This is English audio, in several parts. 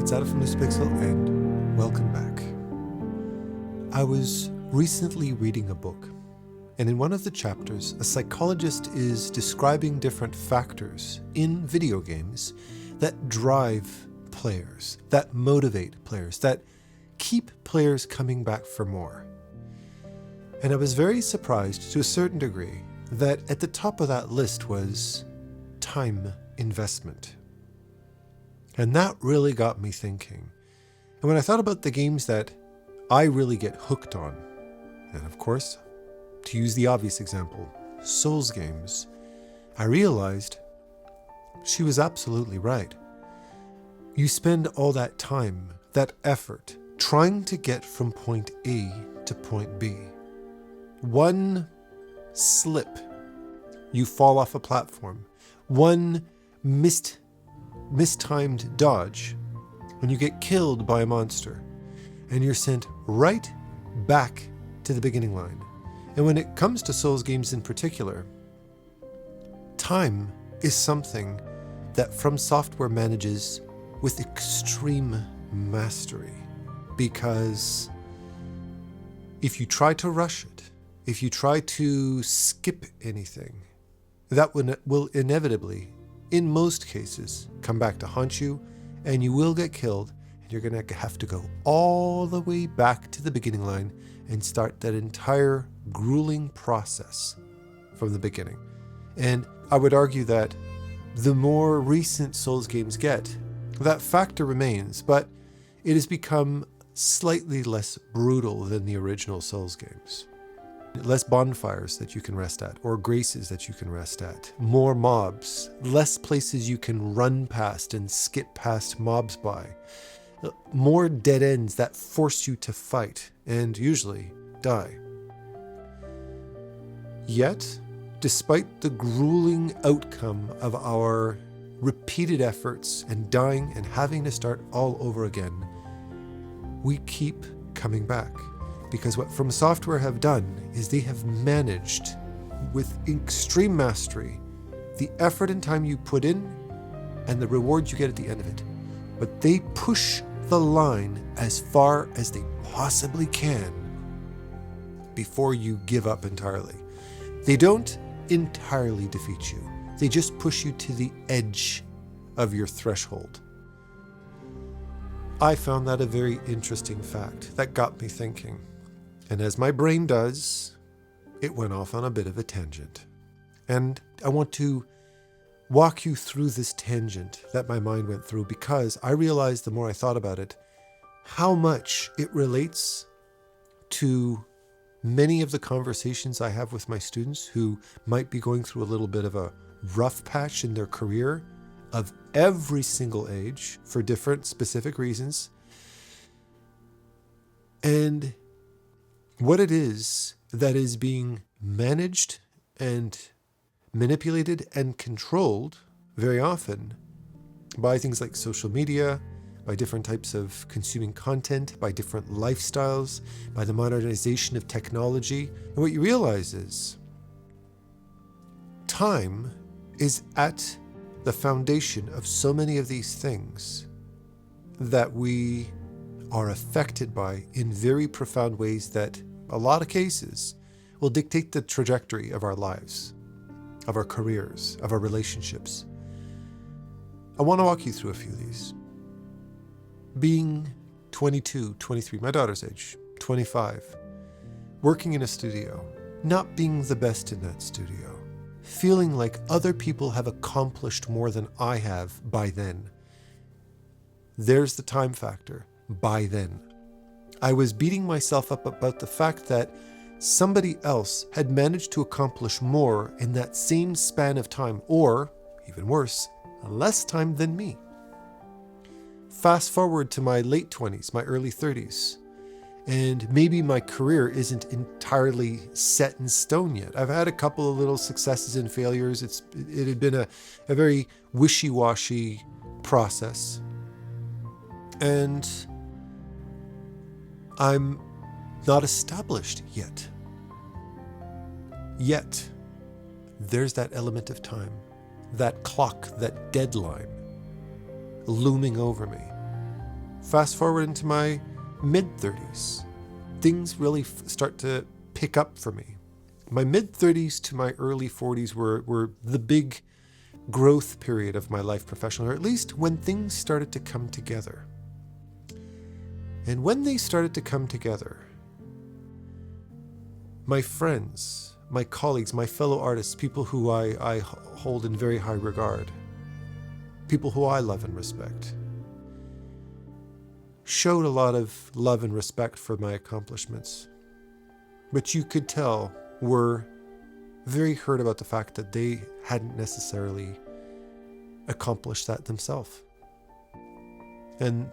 It's from LUCIDPIXUL, and welcome back. I was recently reading a book, and in one of the chapters, a psychologist is describing different factors in video games that drive players, that motivate players, that keep players coming back for more. And I was very surprised to a certain degree that at the top of that list was time investment. And that really got me thinking. And when I thought about the games that I really get hooked on, and of course, to use the obvious example, Souls games, I realized she was absolutely right. You spend all that time, that effort, trying to get from point A to point B. One slip, you fall off a platform. One mistimed dodge, and you get killed by a monster, and you're sent right back to the beginning line. And when it comes to Souls games in particular, time is something that From Software manages with extreme mastery, because if you try to rush it, if you try to skip anything, that will inevitably, in most cases, come back to haunt you, and you will get killed, and you're going to have to go all the way back to the beginning line and start that entire grueling process from the beginning. And I would argue that the more recent Souls games get, that factor remains, but it has become slightly less brutal than the original Souls games. Less bonfires that you can rest at, or graces that you can rest at. More mobs, less places you can run past and skip past mobs by. More dead ends that force you to fight, and usually die. Yet, despite the grueling outcome of our repeated efforts and dying and having to start all over again, we keep coming back. Because what From Software have done is they have managed, with extreme mastery, the effort and time you put in and the rewards you get at the end of it. But they push the line as far as they possibly can before you give up entirely. They don't entirely defeat you. They just push you to the edge of your threshold. I found that a very interesting fact that got me thinking. And as my brain does, it went off on a bit of a tangent. And I want to walk you through this tangent that my mind went through, because I realized the more I thought about it, how much it relates to many of the conversations I have with my students who might be going through a little bit of a rough patch in their career of every single age for different specific reasons. And what it is that is being managed and manipulated and controlled very often by things like social media, by different types of consuming content, by different lifestyles, by the modernization of technology. And what you realize is time is at the foundation of so many of these things that we are affected by in very profound ways that, a lot of cases, will dictate the trajectory of our lives, of our careers, of our relationships. I want to walk you through a few of these. Being 22, 23, my daughter's age, 25, working in a studio, not being the best in that studio, feeling like other people have accomplished more than I have by then. There's the time factor, by then. I was beating myself up about the fact that somebody else had managed to accomplish more in that same span of time, or, even worse, less time than me. Fast forward to my late 20s, my early 30s, and maybe my career isn't entirely set in stone yet. I've had a couple of little successes and failures. It had been a very wishy-washy process. And I'm not established yet. Yet, there's that element of time, that clock, that deadline looming over me. Fast forward into my mid-30s. Things really start to pick up for me. My mid-30s to my early 40s were the big growth period of my life professionally, or at least when things started to come together. And when they started to come together, my friends, my colleagues, my fellow artists, people who I hold in very high regard, people who I love and respect, showed a lot of love and respect for my accomplishments, but you could tell were very hurt about the fact that they hadn't necessarily accomplished that themselves. And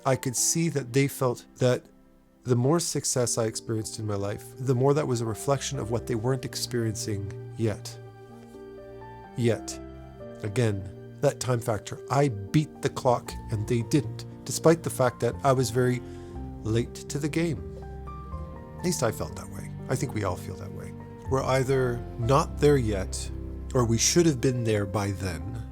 I could see that they felt that the more success I experienced in my life, the more that was a reflection of what they weren't experiencing yet. Again, that time factor. I beat the clock and they didn't, despite the fact that I was very late to the game. At least I felt that way. I think we all feel that way. We're either not there yet, or we should have been there by then,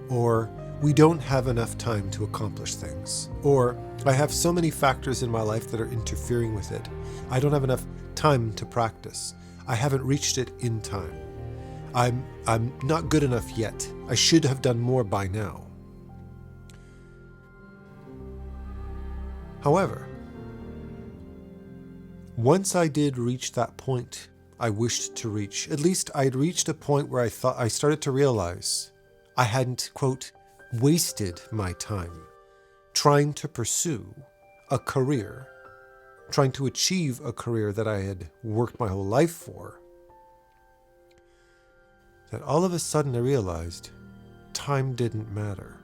or we don't have enough time to accomplish things, or I have so many factors in my life that are interfering with it. I don't have enough time to practice. I haven't reached it in time. I'm not good enough yet. I should have done more by now. However, once I did reach that point I wished to reach, at least I'd reached a point where I started to realize I hadn't, quote, wasted my time trying to pursue a career, trying to achieve a career that I had worked my whole life for, that all of a sudden I realized time didn't matter.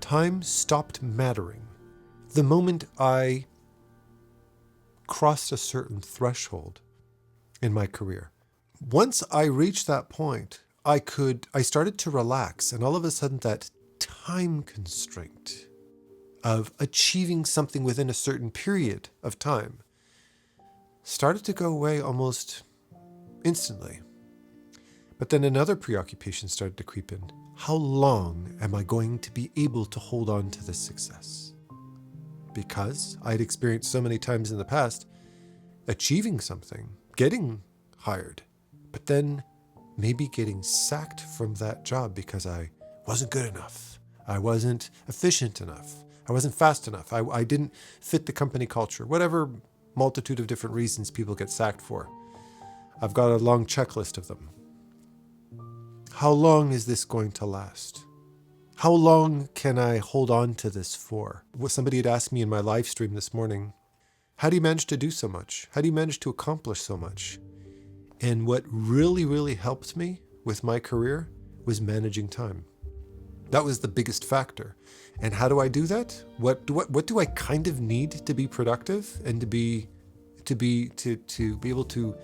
Time stopped mattering the moment I crossed a certain threshold in my career. Once I reached that point, I started to relax, and all of a sudden that time constraint of achieving something within a certain period of time started to go away almost instantly. But then another preoccupation started to creep in. How long am I going to be able to hold on to this success? Because I'd experienced so many times in the past achieving something, getting hired, but then maybe getting sacked from that job because I wasn't good enough. I wasn't efficient enough. I wasn't fast enough. I didn't fit the company culture. Whatever multitude of different reasons people get sacked for. I've got a long checklist of them. How long is this going to last? How long can I hold on to this for? Somebody had asked me in my live stream this morning, how do you manage to do so much? How do you manage to accomplish so much? And what really, really helped me with my career was managing time. That was the biggest factor. And how do I do that? What do I kind of need to be productive and to be able to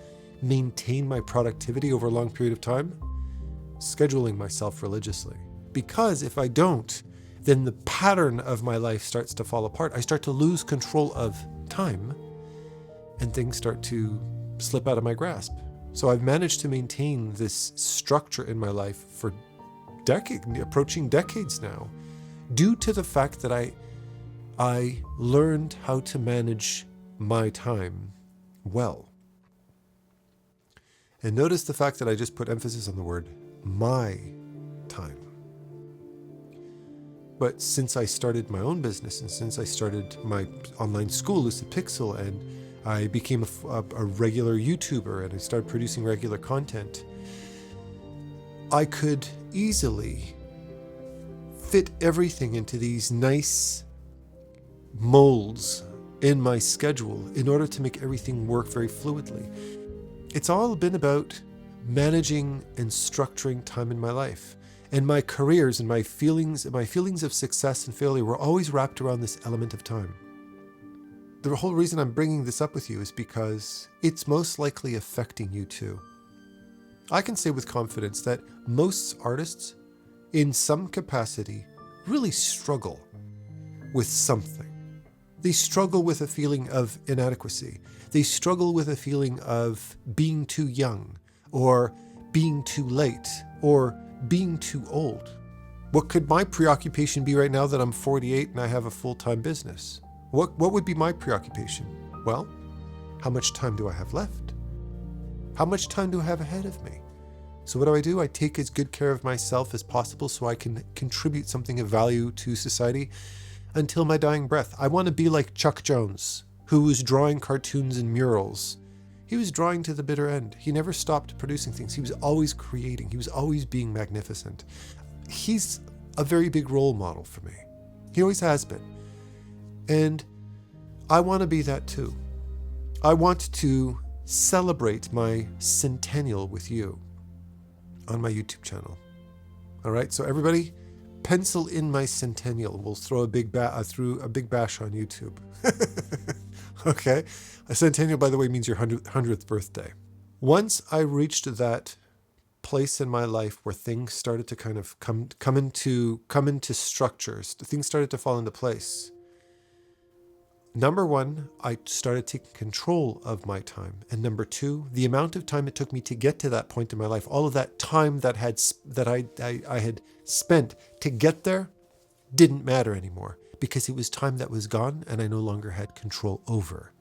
maintain my productivity over a long period of time? Scheduling myself religiously. Because if I don't, then the pattern of my life starts to fall apart. I start to lose control of time and things start to slip out of my grasp. So I've managed to maintain this structure in my life for approaching decades now, due to the fact that I learned how to manage my time well. And notice the fact that I just put emphasis on the word my time. But since I started my own business and since I started my online school, LUCIDPIXUL, and I became a regular YouTuber and I started producing regular content, I could easily fit everything into these nice molds in my schedule in order to make everything work very fluidly. It's all been about managing and structuring time in my life. And my careers and my feelings of success and failure were always wrapped around this element of time. The whole reason I'm bringing this up with you is because it's most likely affecting you too. I can say with confidence that most artists, in some capacity, really struggle with something. They struggle with a feeling of inadequacy. They struggle with a feeling of being too young, or being too late, or being too old. What could my preoccupation be right now that I'm 48 and I have a full-time business? What would be my preoccupation? Well, how much time do I have left? How much time do I have ahead of me? So what do? I take as good care of myself as possible so I can contribute something of value to society until my dying breath. I want to be like Chuck Jones, who was drawing cartoons and murals. He was drawing to the bitter end. He never stopped producing things. He was always creating. He was always being magnificent. He's a very big role model for me. He always has been. And I want to be that too. I want to celebrate my centennial with you on my YouTube channel. All right, so everybody, pencil in my centennial. We'll throw a big bash on YouTube. Okay, a centennial, by the way, means your 100th birthday. Once I reached that place in my life where things started to kind of come into structures, things started to fall into place. Number one, I started taking control of my time. And number two, the amount of time it took me to get to that point in my life, all of that time that I had spent to get there didn't matter anymore because it was time that was gone and I no longer had control over.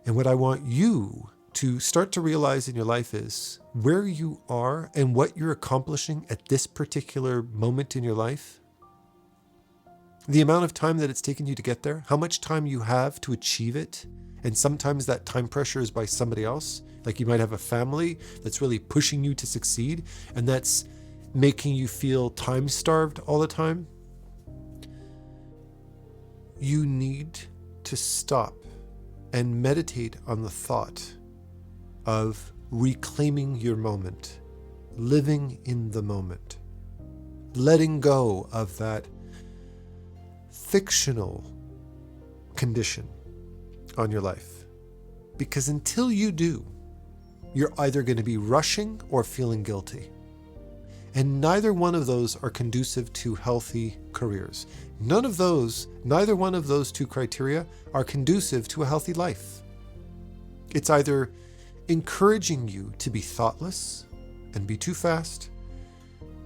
And what I want you to start to realize in your life is where you are and what you're accomplishing at this particular moment in your life. The amount of time that it's taken you to get there, how much time you have to achieve it. And sometimes that time pressure is by somebody else. Like you might have a family that's really pushing you to succeed and that's making you feel time starved all the time. You need to stop and meditate on the thought of reclaiming your moment, living in the moment, letting go of that fictional condition on your life. Because until you do, you're either going to be rushing or feeling guilty. And neither one of those are conducive to healthy careers. Neither one of those two criteria are conducive to a healthy life. It's either encouraging you to be thoughtless and be too fast.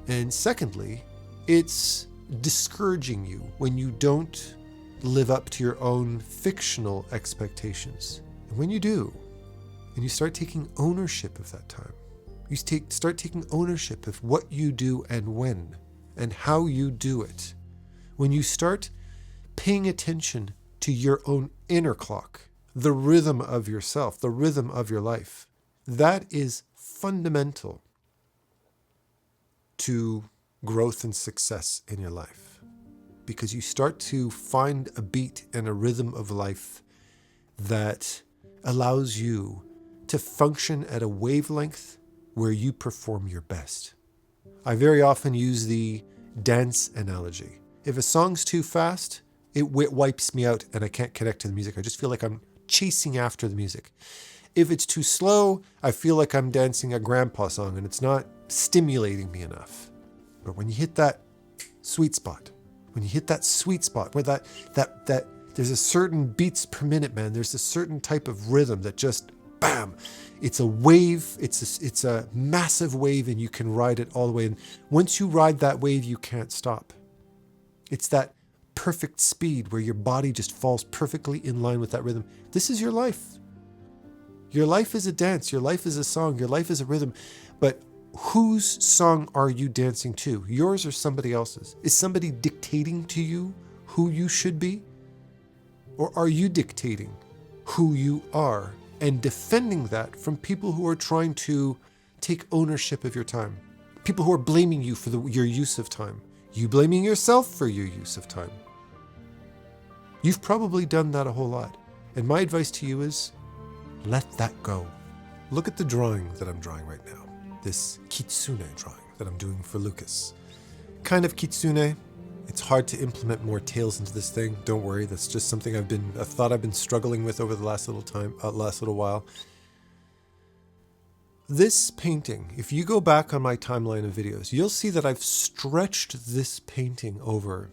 And secondly, it's discouraging you when you don't live up to your own fictional expectations. And when you do, and you start taking ownership of that time, you start taking ownership of what you do and when, and how you do it. When you start paying attention to your own inner clock, the rhythm of yourself, the rhythm of your life, that is fundamental to growth and success in your life. Because you start to find a beat and a rhythm of life that allows you to function at a wavelength where you perform your best. I very often use the dance analogy. If a song's too fast, it wipes me out and I can't connect to the music. I just feel like I'm chasing after the music. If it's too slow, I feel like I'm dancing a grandpa song and it's not stimulating me enough. But when you hit that sweet spot, where that there's a certain beats per minute, man, there's a certain type of rhythm that just bam, it's a wave, it's a massive wave and you can ride it all the way. And once you ride that wave, you can't stop. It's that perfect speed where your body just falls perfectly in line with that rhythm. This is your life. Your life is a dance. Your life is a song. Your life is a rhythm. But whose song are you dancing to? Yours or somebody else's? Is somebody dictating to you who you should be? Or are you dictating who you are and defending that from people who are trying to take ownership of your time? People who are blaming you for your use of time. You blaming yourself for your use of time. You've probably done that a whole lot. And my advice to you is, let that go. Look at the drawing that I'm drawing right now. This kitsune drawing that I'm doing for Lucas. Kind of kitsune. It's hard to implement more tails into this thing. Don't worry, that's just something a thought I've been struggling with over the last little while. This painting, if you go back on my timeline of videos, you'll see that I've stretched this painting over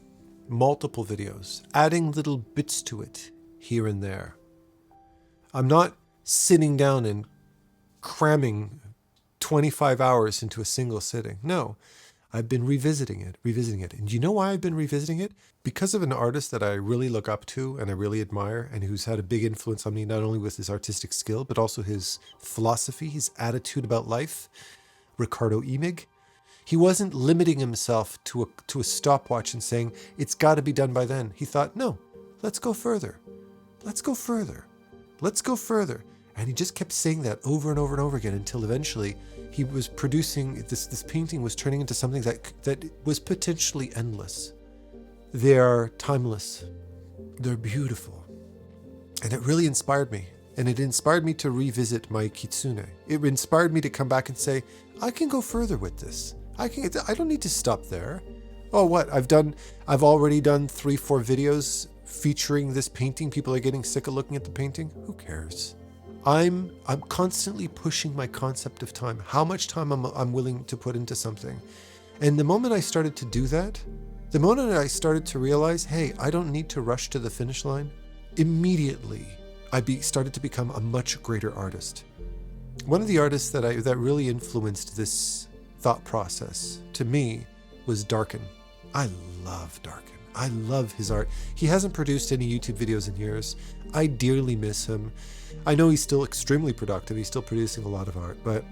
multiple videos, adding little bits to it here and there. I'm not sitting down and cramming 25 hours into a single sitting. No, I've been revisiting it. And do you know why I've been revisiting it? Because of an artist that I really look up to and I really admire, and who's had a big influence on me, not only with his artistic skill, but also his philosophy, his attitude about life, Ricardo Imig. He wasn't limiting himself to a stopwatch and saying, it's got to be done by then. He thought, no, let's go further. Let's go further. Let's go further. And he just kept saying that over and over and over again until eventually he was producing, this painting was turning into something that was potentially endless. They are timeless. They're beautiful. And it really inspired me. And it inspired me to revisit my kitsune. It inspired me to come back and say, I can go further with this. I don't need to stop there. Oh, what? I've already done 3-4 videos featuring this painting. People are getting sick of looking at the painting. Who cares? I'm constantly pushing my concept of time, how much time I'm willing to put into something. And the moment I started to do that, the moment I started to realize, hey, I don't need to rush to the finish line, immediately I started to become a much greater artist. One of the artists that really influenced this thought process to me was Darkin. I love Darkin. I love his art. He hasn't produced any YouTube videos in years. I dearly miss him. I know he's still extremely productive. He's still producing a lot of art, but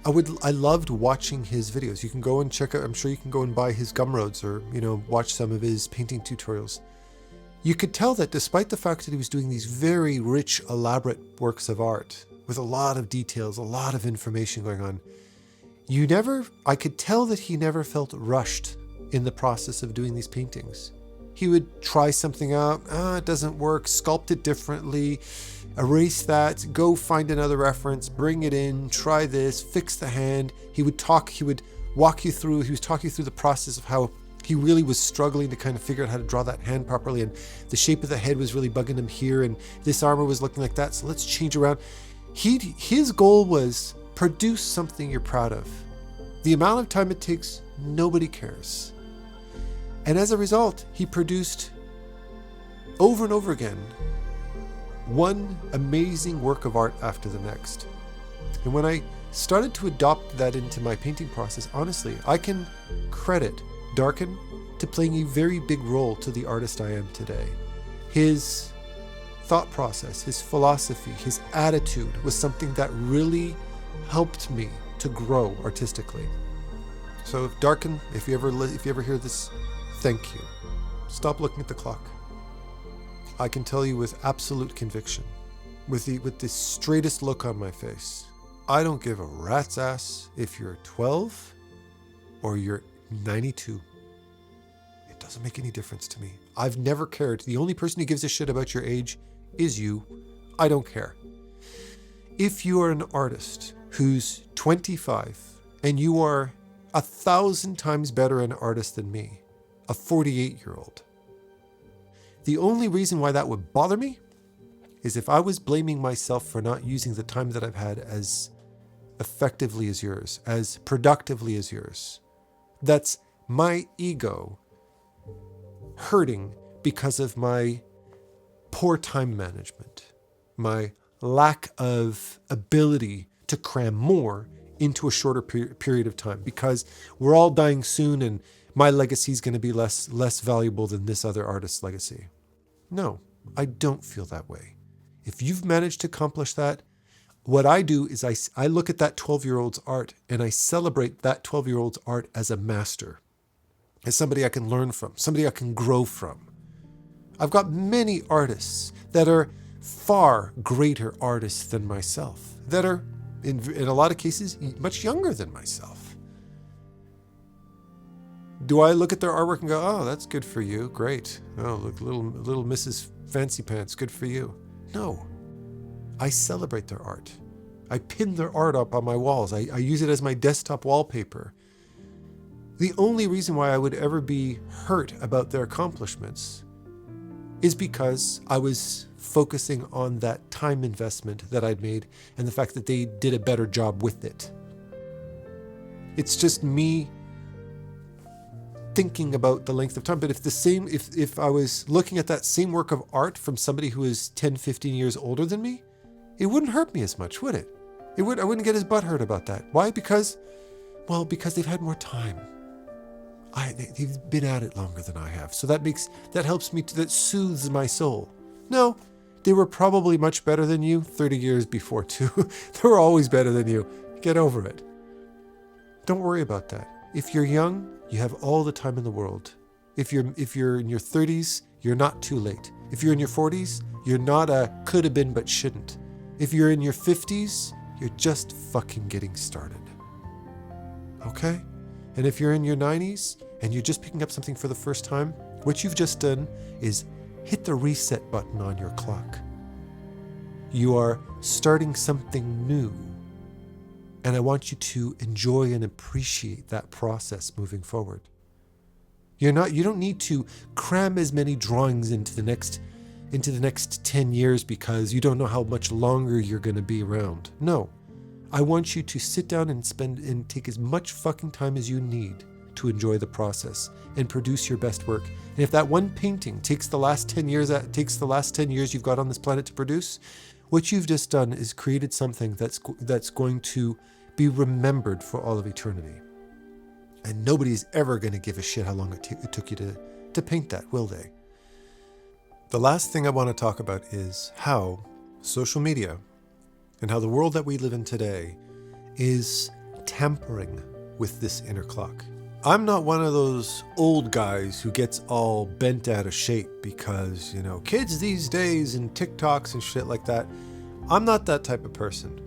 I loved watching his videos. You can go and check out, I'm sure you can go and buy his Gumroads or, watch some of his painting tutorials. You could tell that despite the fact that he was doing these very rich, elaborate works of art with a lot of details, a lot of information going on, I could tell that he never felt rushed in the process of doing these paintings. He would try something out, it doesn't work, sculpt it differently, erase that, go find another reference, bring it in, try this, fix the hand. He was talking you through the process of how he really was struggling to kind of figure out how to draw that hand properly, and the shape of the head was really bugging him here, and this armor was looking like that, so let's change around. His goal was produce something you're proud of. The amount of time it takes, nobody cares. And as a result, he produced over and over again one amazing work of art after the next. And when I started to adopt that into my painting process, honestly, I can credit Darkin to playing a very big role to the artist I am today. His thought process, his philosophy, his attitude was something that really helped me to grow artistically. So Darkin, if you ever hear this, thank you. Stop looking at the clock. I can tell you with absolute conviction, with the straightest look on my face, I don't give a rat's ass if you're 12 or you're 92. It doesn't make any difference to me. I've never cared. The only person who gives a shit about your age is you. I don't care. If you are an artist who's 25 and you are 1,000 times better an artist than me, a 48-year-old, the only reason why that would bother me is if I was blaming myself for not using the time that I've had as effectively as yours, as productively as yours. That's my ego hurting because of my poor time management, my lack of ability to cram more into a shorter period of time, because we're all dying soon and my legacy is going to be less valuable than this other artist's legacy. No, I don't feel that way. If you've managed to accomplish that, what I do is I look at that 12-year-old's art and I celebrate that 12-year-old's art as a master, as somebody I can learn from, somebody I can grow from. I've got many artists that are far greater artists than myself, that are, in a lot of cases, much younger than myself. Do I look at their artwork and go, oh, that's good for you, great. Oh, look, little Mrs. Fancy Pants, good for you. No, I celebrate their art. I pin their art up on my walls. I use it as my desktop wallpaper. The only reason why I would ever be hurt about their accomplishments is because I was focusing on that time investment that I'd made and the fact that they did a better job with it. It's just me thinking about the length of time. But if I was looking at that same work of art from somebody who is 10, 15 years older than me, it wouldn't hurt me as much, would it? I wouldn't get his butt hurt about that. Why? Because they've had more time. They've been at it longer than I have. So that helps me, that soothes my soul. No, they were probably much better than you 30 years before too. They were always better than you. Get over it. Don't worry about that. If you're young, you have all the time in the world. If you're in your 30s, you're not too late. If you're in your 40s, you're not a could have been but shouldn't. If you're in your 50s, you're just fucking getting started. Okay? And if you're in your 90s and you're just picking up something for the first time, what you've just done is hit the reset button on your clock. You are starting something new. And I want you to enjoy and appreciate that process moving forward. You don't need to cram as many drawings into the next 10 years because you don't know how much longer you're going to be around. No. I want you to sit down and take as much fucking time as you need to enjoy the process and produce your best work. And if that one painting takes the last 10 years you've got on this planet to produce, what you've just done is created something that's going to be remembered for all of eternity. And nobody's ever going to give a shit how long it took you to paint that, will they? The last thing I want to talk about is how social media and how the world that we live in today is tampering with this inner clock. I'm not one of those old guys who gets all bent out of shape because, kids these days and TikToks and shit like that. I'm not that type of person.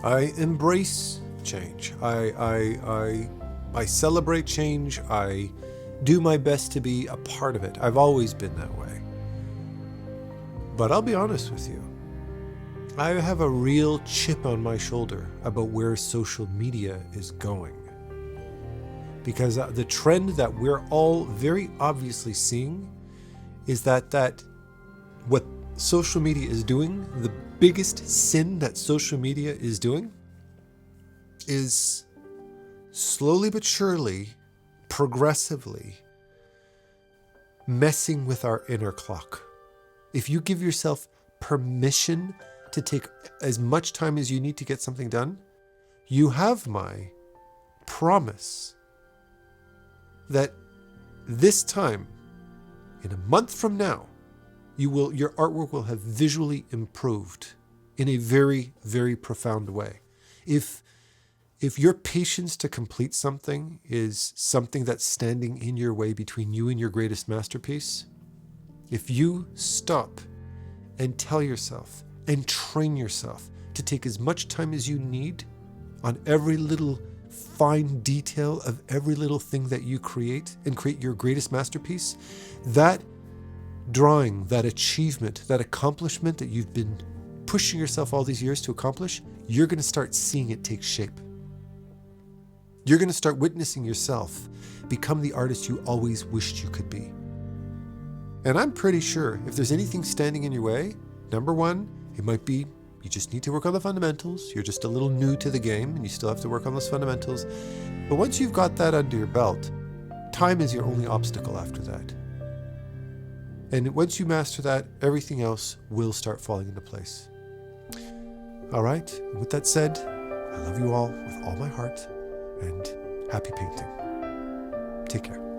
I embrace change. I celebrate change. I do my best to be a part of it. I've always been that way. But I'll be honest with you. I have a real chip on my shoulder about where social media is going. Because the trend that we're all very obviously seeing is that what social media is doing, the biggest sin that social media is doing, is slowly but surely, progressively messing with our inner clock. If you give yourself permission to take as much time as you need to get something done, you have my promise that this time, in a month from now, your artwork will have visually improved in a very, very profound way. If your patience to complete something is something that's standing in your way between you and your greatest masterpiece, if you stop and tell yourself and train yourself to take as much time as you need on every little fine detail of every little thing that you create and create your greatest masterpiece, that drawing, that achievement, that accomplishment that you've been pushing yourself all these years to accomplish, you're going to start seeing it take shape. You're going to start witnessing yourself become the artist you always wished you could be. And I'm pretty sure if there's anything standing in your way, number one, it might be you just need to work on the fundamentals. You're just a little new to the game and you still have to work on those fundamentals. But once you've got that under your belt, time is your only obstacle after that. And once you master that, everything else will start falling into place. All right. And with that said, I love you all with all my heart and happy painting. Take care.